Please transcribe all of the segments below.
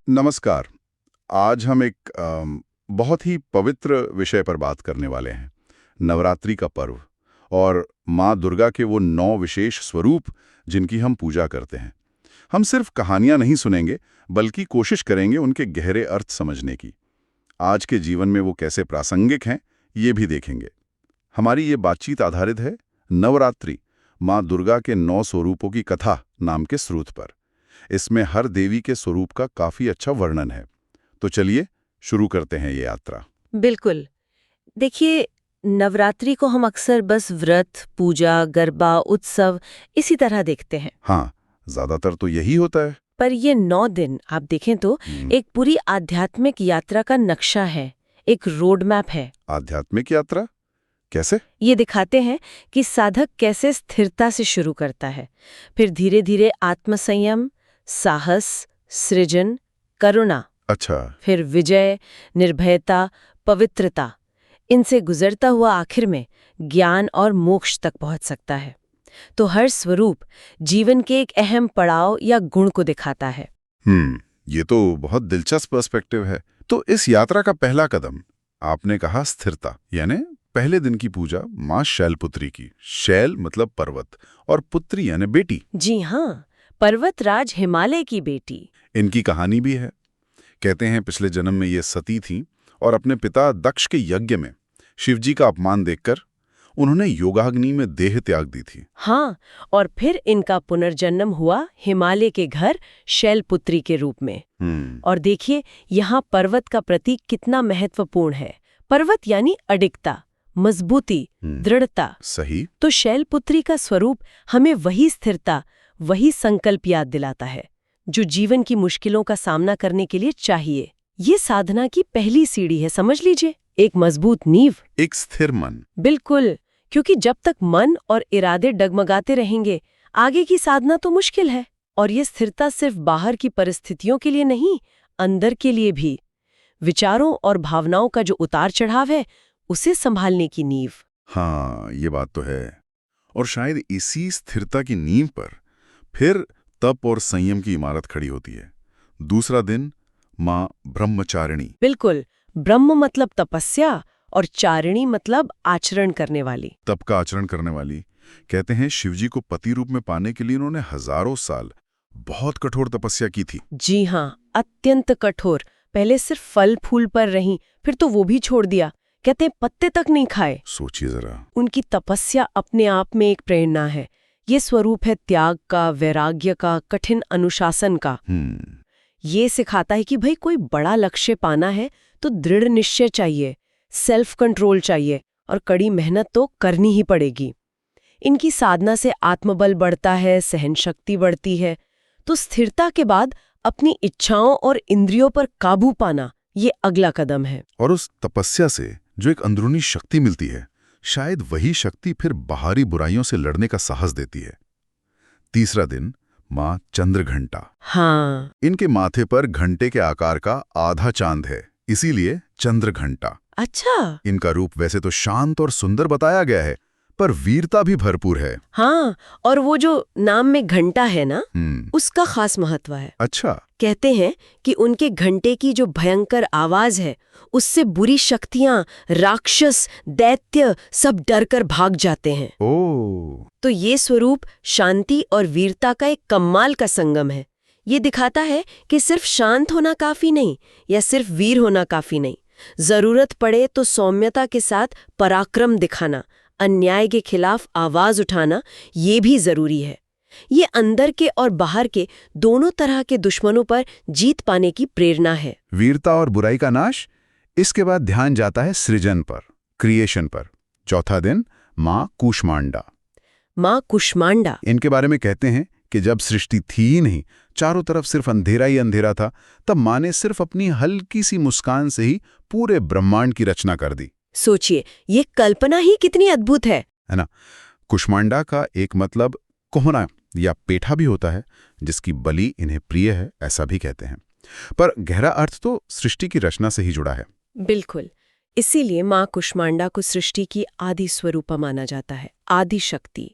नमस्कार। आज हम एक बहुत ही पवित्र विषय पर बात करने वाले हैं, नवरात्रि का पर्व और माँ दुर्गा के वो 9 विशेष स्वरूप जिनकी हम पूजा करते हैं। हम सिर्फ कहानियाँ नहीं सुनेंगे, बल्कि कोशिश करेंगे उनके गहरे अर्थ समझने की। आज के जीवन में वो कैसे प्रासंगिक हैं, ये भी देखेंगे। हमारी ये बातचीत आधारित है नवरात्रि, माँ दुर्गा के 9 स्वरूपों की कथा नाम के स्रोत पर। इसमें हर देवी के स्वरूप का काफी अच्छा वर्णन है। तो चलिए शुरू करते हैं ये यात्रा। बिल्कुल। देखिए, नवरात्रि को हम अक्सर बस व्रत, पूजा, गरबा, उत्सव इसी तरह देखते हैं। हाँ, ज्यादातर तो यही होता है। पर ये 9 दिन आप देखें तो एक पूरी आध्यात्मिक यात्रा का नक्शा है, एक रोड मैप है। आध्यात्मिक यात्रा कैसे? ये दिखाते हैं कि साधक कैसे स्थिरता से शुरू करता है, फिर धीरे धीरे आत्मसंयम, साहस, सृजन, करुणा, अच्छा। फिर विजय, निर्भयता, पवित्रता, इनसे गुजरता हुआ आखिर में ज्ञान और मोक्ष तक पहुंच सकता है। तो हर स्वरूप जीवन के एक अहम पड़ाव या गुण को दिखाता है। ये तो बहुत दिलचस्प पर्सपेक्टिव है। तो इस यात्रा का पहला कदम आपने कहा स्थिरता, यानी पहले दिन की पूजा माँ शैलपुत्री की। शैल मतलब पर्वत और पुत्री यानी बेटी। जी हाँ, पर्वतराज हिमालय की बेटी। इनकी कहानी भी है। कहते हैं पिछले जन्म में ये सती थीं और अपने पिता दक्ष के यज्ञ में शिवजी का अपमान देखकर उन्होंने योगाग्नि में देह त्याग दी थी। हाँ, और फिर इनका पुनर्जन्म हुआ हिमालय के घर शैलपुत्री के रूप में। और देखिए, यहाँ पर्वत का प्रतीक कितना महत्वपूर्ण है। पर्वत यानी अडिगता, मजबूती, दृढ़ता। सही। तो शैलपुत्री का स्वरूप हमें वही स्थिरता, वही संकल्प याद दिलाता है जो जीवन की मुश्किलों का सामना करने के लिए चाहिए। ये साधना की पहली सीढ़ी है, समझ लीजिए। एक मजबूत नींव, एक स्थिर मन। बिल्कुल, क्योंकि जब तक मन और इरादे डगमगाते रहेंगे, आगे की साधना तो मुश्किल है। और ये स्थिरता सिर्फ बाहर की परिस्थितियों के लिए नहीं, अंदर के लिए भी। विचारों और भावनाओं का जो उतार चढ़ाव है, उसे संभालने की नींव। हाँ, ये बात तो है। और शायद इसी स्थिरता की नींव पर फिर तप और संयम की इमारत खड़ी होती है। दूसरा दिन माँ ब्रह्मचारिणी। बिल्कुल, ब्रह्म मतलब तपस्या और चारिणी मतलब आचरण करने वाली। तप का आचरण करने वाली। कहते हैं शिवजी को पति रूप में पाने के लिए उन्होंने हजारों साल बहुत कठोर तपस्या की थी। जी हाँ, अत्यंत कठोर। पहले सिर्फ फल फूल पर रहीं, फिर तो वो भी छोड़ दिया। कहते हैं पत्ते तक नहीं खाए। सोचिए जरा। उनकी तपस्या अपने आप में एक प्रेरणा है। ये स्वरूप है त्याग का, वैराग्य का, कठिन अनुशासन का। ये सिखाता है कि भाई कोई बड़ा लक्ष्य पाना है तो दृढ़ निश्चय चाहिए, सेल्फ कंट्रोल चाहिए और कड़ी मेहनत तो करनी ही पड़ेगी। इनकी साधना से आत्मबल बढ़ता है, सहनशक्ति बढ़ती है। तो स्थिरता के बाद अपनी इच्छाओं और इंद्रियों पर काबू पाना, ये अगला कदम है। और उस तपस्या से जो एक अंदरूनी शक्ति मिलती है, शायद वही शक्ति फिर बाहरी बुराइयों से लड़ने का साहस देती है। तीसरा दिन माँ चंद्रघंटा। हाँ, इनके माथे पर घंटे के आकार का आधा चांद है, इसीलिए चंद्रघंटा। अच्छा। इनका रूप वैसे तो शांत और सुंदर बताया गया है, पर वीरता भी भरपूर है। हाँ, और वो जो नाम में घंटा है ना, उसका खास महत्व है। अच्छा। कहते हैं कि उनके घंटे की जो भयंकर आवाज है, उससे बुरी शक्तियां, राक्षस, दैत्य सब डरकर भाग जाते हैं। ओह। तो ये स्वरूप शांति और वीरता का एक कमाल का संगम है। ये दिखाता है कि सिर्फ शांत होना काफी नहीं, या सिर्फ वीर होना काफी नहीं। जरूरत पड़े तो सौम्यता के साथ पराक्रम दिखाना, अन्याय के खिलाफ आवाज उठाना, ये भी जरूरी है। ये अंदर के और बाहर के दोनों तरह के दुश्मनों पर जीत पाने की प्रेरणा है। वीरता और बुराई का नाश। इसके बाद ध्यान जाता है सृजन पर, क्रिएशन पर। चौथा दिन माँ कूष्मांडा। माँ कुष्मांडा। इनके बारे में कहते हैं कि जब सृष्टि थी ही नहीं, चारों तरफ सिर्फ अंधेरा ही अंधेरा था, तब माँ ने सिर्फ अपनी हल्की सी मुस्कान से ही पूरे ब्रह्मांड की रचना कर दी। सोचिए, ये कल्पना ही कितनी अद्भुत है ना? कुष्मांडा का एक मतलब कोहना या पेठा भी होता है, जिसकी बलि इन्हें प्रिय है, ऐसा भी कहते हैं। पर गहरा अर्थ तो सृष्टि की रचना से ही जुड़ा है। बिल्कुल, इसीलिए माँ कुष्मांडा को सृष्टि की आदि स्वरूप माना जाता है, आदि शक्ति।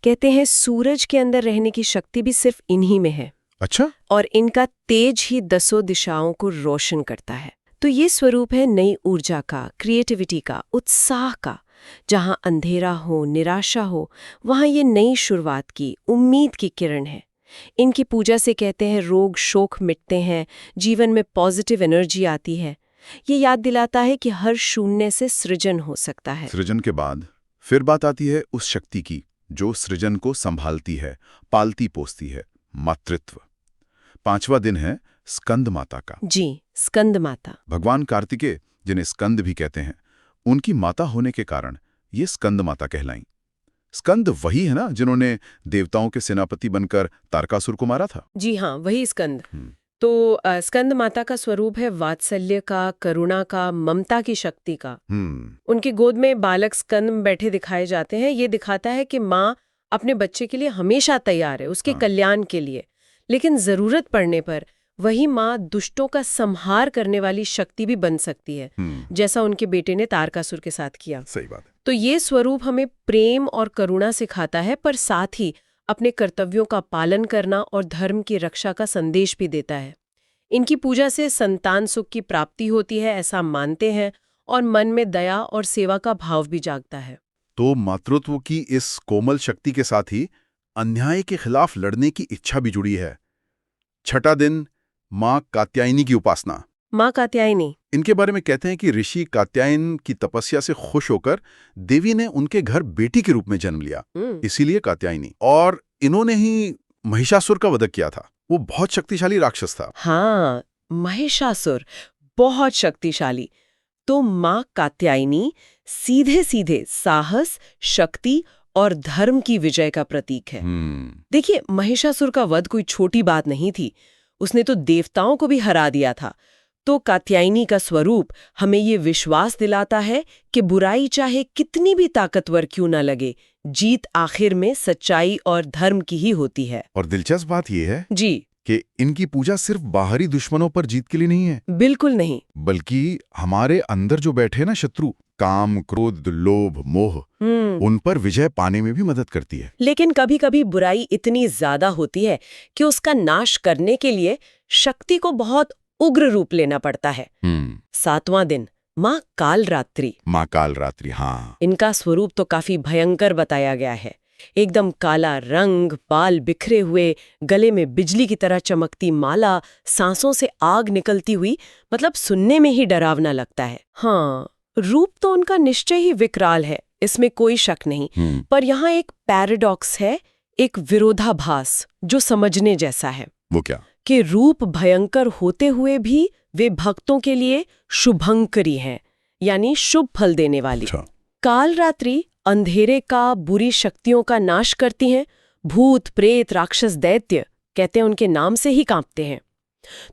कहते हैं सूरज के अंदर रहने की शक्ति भी सिर्फ इन्हीं में है। अच्छा। और इनका तेज ही 10 दिशाओं को रोशन करता है। तो ये स्वरूप है नई ऊर्जा का, क्रिएटिविटी का, उत्साह का। जहां अंधेरा हो, निराशा हो, वहां ये नई शुरुआत की, उम्मीद की किरण है। इनकी पूजा से कहते हैं रोग शोक मिटते हैं, जीवन में पॉजिटिव एनर्जी आती है। ये याद दिलाता है कि हर शून्य से सृजन हो सकता है। सृजन के बाद फिर बात आती है उस शक्ति की जो सृजन को संभालती है, पालती पोसती है, मातृत्व। 5वां दिन है स्कंद माता का। जी, स्कंद माता। भगवान कार्तिकेय, जिन्हें स्कंद भी कहते हैं, उनकी माता होने के कारण ये स्कंद माता कहलाईं। स्कंद वही है ना जिन्होंने देवताओं के सेनापति बनकर तारकासुर को मारा था? जी हाँ, वही स्कंद। तो स्कंद माता का स्वरूप है वात्सल्य का, करुणा का, ममता की शक्ति का। उनकी गोद में बालक स्कंद में बैठे दिखाए जाते हैं। ये दिखाता है कि माँ अपने बच्चे के लिए हमेशा तैयार है, उसके कल्याण के लिए। लेकिन जरूरत पड़ने पर वही माँ दुष्टों का संहार करने वाली शक्ति भी बन सकती है, जैसा उनके बेटे ने तारकासुर के साथ किया। सही बात है। तो ये स्वरूप हमें प्रेम और करुणा सिखाता है, पर साथ ही अपने कर्तव्यों का पालन करना और धर्म की रक्षा का संदेश भी देता है। इनकी पूजा से संतान सुख की प्राप्ति होती है, ऐसा मानते हैं, और मन में दया और सेवा का भाव भी जागता है। तो मातृत्व की इस कोमल शक्ति के साथ ही अन्याय के खिलाफ लड़ने की इच्छा भी जुड़ी है। 6वां दिन माँ कात्यायनी की उपासना। माँ कात्यायनी, इनके बारे में कहते हैं कि ऋषि कात्यायन की तपस्या से खुश होकर देवी ने उनके घर बेटी के रूप में जन्म लिया, इसीलिए कात्यायनी। और इन्होंने ही महिषासुर का वध किया था। वो बहुत शक्तिशाली राक्षस था। हाँ, महिषासुर बहुत शक्तिशाली। तो माँ कात्यायनी सीधे सीधे साहस, शक्ति और धर्म की विजय का प्रतीक है। देखिए, महिषासुर का वध कोई छोटी बात नहीं थी। उसने तो देवताओं को भी हरा दिया था। तो कात्यायनी का स्वरूप हमें ये विश्वास दिलाता है कि बुराई चाहे कितनी भी ताकतवर क्यों न लगे, जीत आखिर में सच्चाई और धर्म की ही होती है। और दिलचस्प बात यह है जी कि इनकी पूजा सिर्फ बाहरी दुश्मनों पर जीत के लिए नहीं है। बिल्कुल नहीं। बल्कि हमारे अंदर जो बैठे ना शत्रु, काम, क्रोध, लोभ, मोह, उन पर विजय पाने में भी मदद करती है। लेकिन कभी कभी बुराई इतनी ज्यादा होती है कि उसका नाश करने के लिए शक्ति को बहुत उग्र रूप लेना पड़ता है। 7वां दिन माँ कालरात्रि। माँ कालरात्रि, हाँ। इनका स्वरूप तो काफी भयंकर बताया गया है। एकदम काला रंग, बाल बिखरे हुए, गले में बिजली की तरह चमकती माला, सांसों से आग निकलती हुई, मतलब सुनने में ही डरावना लगता है। हाँ, रूप तो उनका निश्चय ही विकराल है, इसमें कोई शक नहीं। पर यहाँ एक पैराडॉक्स है, एक विरोधाभास जो समझने जैसा है। वो क्या? कि रूप भयंकर होते हुए भी वे भक्तों के लिए शुभंकरी हैं, यानी शुभ फल देने वाली। कालरात्रि अंधेरे का, बुरी शक्तियों का नाश करती हैं। भूत, प्रेत, राक्षस, दैत्य कहते हैं उनके नाम से ही कांपते हैं।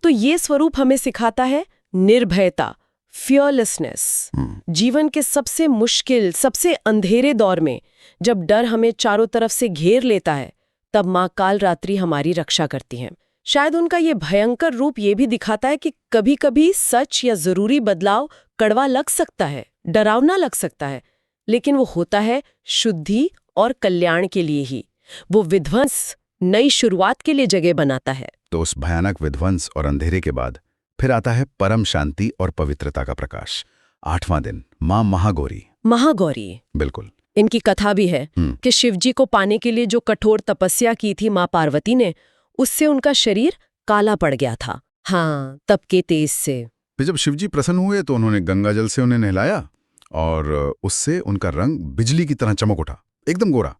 तो ये स्वरूप हमें सिखाता है निर्भयता, फियरलेसनेस। जीवन के सबसे मुश्किल, सबसे अंधेरे दौर में जब डर हमें चारों तरफ से घेर लेता है, तब माँ कालरात्रि हमारी रक्षा करती हैं। शायद उनका ये भयंकर रूप ये भी दिखाता है कि कभी-कभी सच या जरूरी बदलाव कड़वा लग सकता है, डरावना लग सकता है, लेकिन वो होता है शुद्धि और कल्याण के लिए ही। वो विध्वंस नई शुरुआत के लिए जगह बनाता है। तो उस भयानक विध्वंस और अंधेरे के बाद फिर आता है परम शांति और पवित्रता का प्रकाश। 8वां दिन माँ महागौरी। महागौरी, बिल्कुल। इनकी कथा भी है कि शिवजी को पाने के लिए जो कठोर तपस्या की थी माँ पार्वती ने, उससे उनका शरीर काला पड़ गया था। हाँ, तप के तेज से। फिर जब शिवजी प्रसन्न हुए तो उन्होंने गंगा जल से उन्हें नहलाया और उससे उनका रंग बिजली की तरह चमक उठा, एकदम गोरा।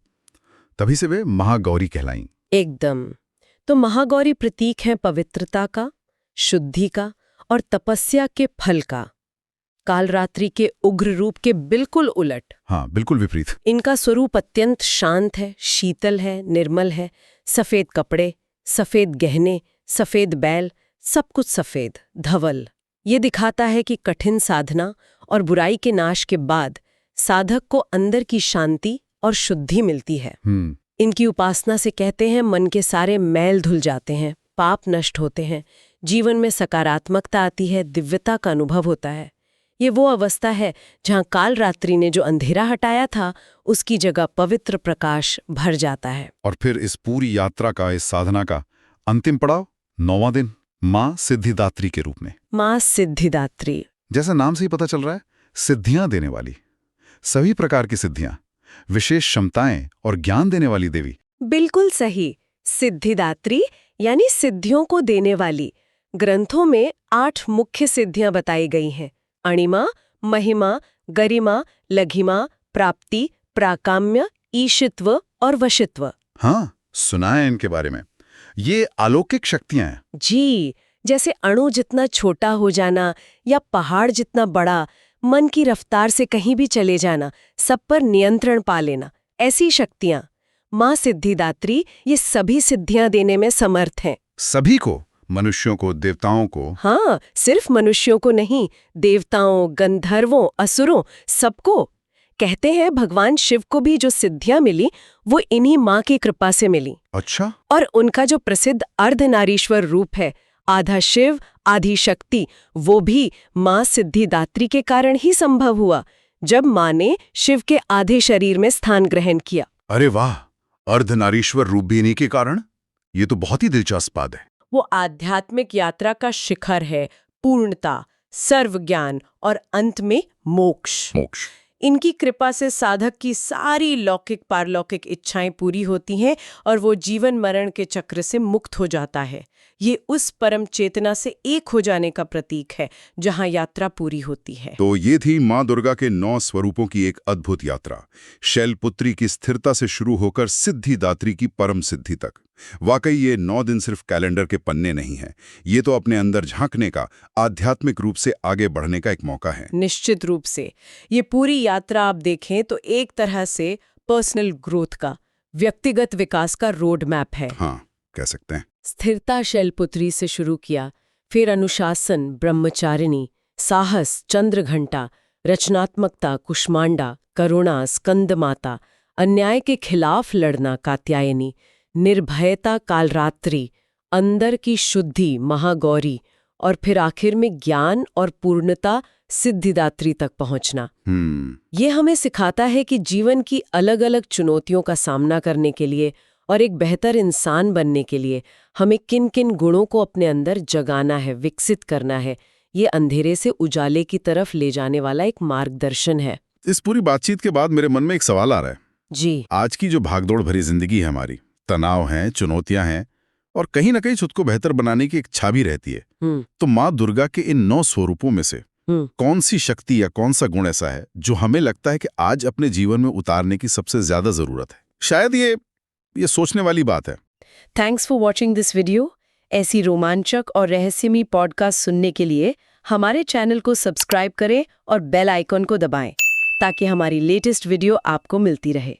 तभी से वे महागौरी कहलाईं। एकदम। तो महागौरी प्रतीक है पवित्रता का, शुद्धि का और तपस्या के फल का। कालरात्रि के उग्र रूप के बिल्कुल उलट। हाँ, बिल्कुल विपरीत। इनका स्वरूप अत्यंत शांत है, शीतल है, निर्मल है। सफेद कपड़े, सफेद गहने, सफेद बैल, सब कुछ सफेद, धवल। ये दिखाता है कि कठिन साधना और बुराई के नाश के बाद साधक को अंदर की शांति और शुद्धि मिलती है। इनकी उपासना से कहते हैं मन के सारे मैल धुल जाते हैं, पाप नष्ट होते हैं, जीवन में सकारात्मकता आती है, दिव्यता का अनुभव होता है। ये वो अवस्था है जहाँ कालरात्रि ने जो अंधेरा हटाया था, उसकी जगह पवित्र प्रकाश भर जाता है। और फिर इस पूरी यात्रा का, इस साधना का अंतिम पड़ाव 9वां दिन, माँ सिद्धिदात्री के रूप में। माँ सिद्धिदात्री। जैसा नाम से ही पता चल रहा है, सिद्धियां देने वाली, सभी प्रकार की सिद्धियां, विशेष क्षमताएं और ज्ञान देने वाली देवी। बिल्कुल सही। सिद्धिदात्री यानी सिद्धियों को देने वाली। ग्रंथों में 8 मुख्य सिद्धियां बताई गई हैं: अणिमा, महिमा, गरिमा, लघिमा, प्राप्ति, प्राकाम्य, ईशित्व और वशित्व। हाँ, सुना है इनके बारे में। ये अलौकिक शक्तियां हैं। जी, जैसे अणु जितना छोटा हो जाना या पहाड़ जितना बड़ा, मन की रफ्तार से कहीं भी चले जाना, सब पर नियंत्रण पा लेना, ऐसी शक्तियां। माँ सिद्धिदात्री ये सभी सिद्धियां देने में समर्थ हैं। सभी को, मनुष्यों को, देवताओं को। हाँ, सिर्फ मनुष्यों को नहीं, देवताओं, गंधर्वों, असुरों, सबको। कहते हैं भगवान शिव को भी जो सिद्धियां मिली वो इन्हीं माँ की कृपा से मिली। अच्छा। और उनका जो प्रसिद्ध अर्धनारीश्वर रूप है, आधा शिव आधी शक्ति, वो भी माँ सिद्धिदात्री के कारण ही संभव हुआ, जब माँ ने शिव के आधे शरीर में स्थान ग्रहण किया। अरे वाह, अर्धनारीश्वर रूप भी इन्हीं के कारण? ये तो बहुत ही दिलचस्प बात है। वो आध्यात्मिक यात्रा का शिखर है, पूर्णता, सर्वज्ञान और अंत में मोक्ष। मोक्ष। इनकी कृपा से साधक की सारी लौकिक पारलौकिक इच्छाएं पूरी होती हैं और वो जीवन मरण के चक्र से मुक्त हो जाता है। ये उस परम चेतना से एक हो जाने का प्रतीक है जहां यात्रा पूरी होती है। तो ये थी माँ दुर्गा के 9 स्वरूपों की एक अद्भुत यात्रा, शैलपुत्री की स्थिरता से शुरू होकर सिद्धिदात्री की परम सिद्धि तक। वाकई ये 9 दिन सिर्फ कैलेंडर के पन्ने नहीं हैं, ये तो अपने अंदर झांकने का, आध्यात्मिक रूप से आगे बढ़ने का एक मौका है। निश्चित रूप से ये पूरी यात्रा आप देखें तो एक तरह से पर्सनल ग्रोथ का, व्यक्तिगत विकास का रोड मैप है। हाँ, कह सकते हैं। स्थिरता शैलपुत्री से शुरू किया, फिर अनुशासन ब्रह्मचारिणी, साहस चंद्रघंटा, रचनात्मकता कुष्मांडा, करुणा स्कंदमाता, अन्याय के खिलाफ लड़ना कात्यायनी, निर्भयता कालरात्रि, अंदर की शुद्धि महागौरी, और फिर आखिर में ज्ञान और पूर्णता सिद्धिदात्री तक पहुंचना। ये हमें सिखाता है कि जीवन की अलग अलग चुनौतियों का सामना करने के लिए और एक बेहतर इंसान बनने के लिए हमें किन किन गुणों को अपने अंदर जगाना है, विकसित करना है। ये अंधेरे से उजाले की तरफ ले जाने वाला एक मार्गदर्शन है। इस पूरी बातचीत के बाद मेरे मन में एक सवाल आ रहा है। जी। आज की जो भागदौड़ भरी जिंदगी है हमारी, तनाव है, चुनौतियां हैं और कहीं ना कहीं खुद को बेहतर बनाने की इच्छा भी रहती है, तो माँ दुर्गा के इन 9 स्वरूपों में से कौन सी शक्ति या कौन सा गुण ऐसा है जो हमें लगता है कि आज अपने जीवन में उतारने की सबसे ज्यादा जरूरत है? शायद ये सोचने वाली बात है। Thanks for watching this video. ऐसी रोमांचक और रहस्यमयी पॉडकास्ट सुनने के लिए हमारे चैनल को सब्सक्राइब करें और बेल आइकन को दबाएं ताकि हमारी लेटेस्ट वीडियो आपको मिलती रहे।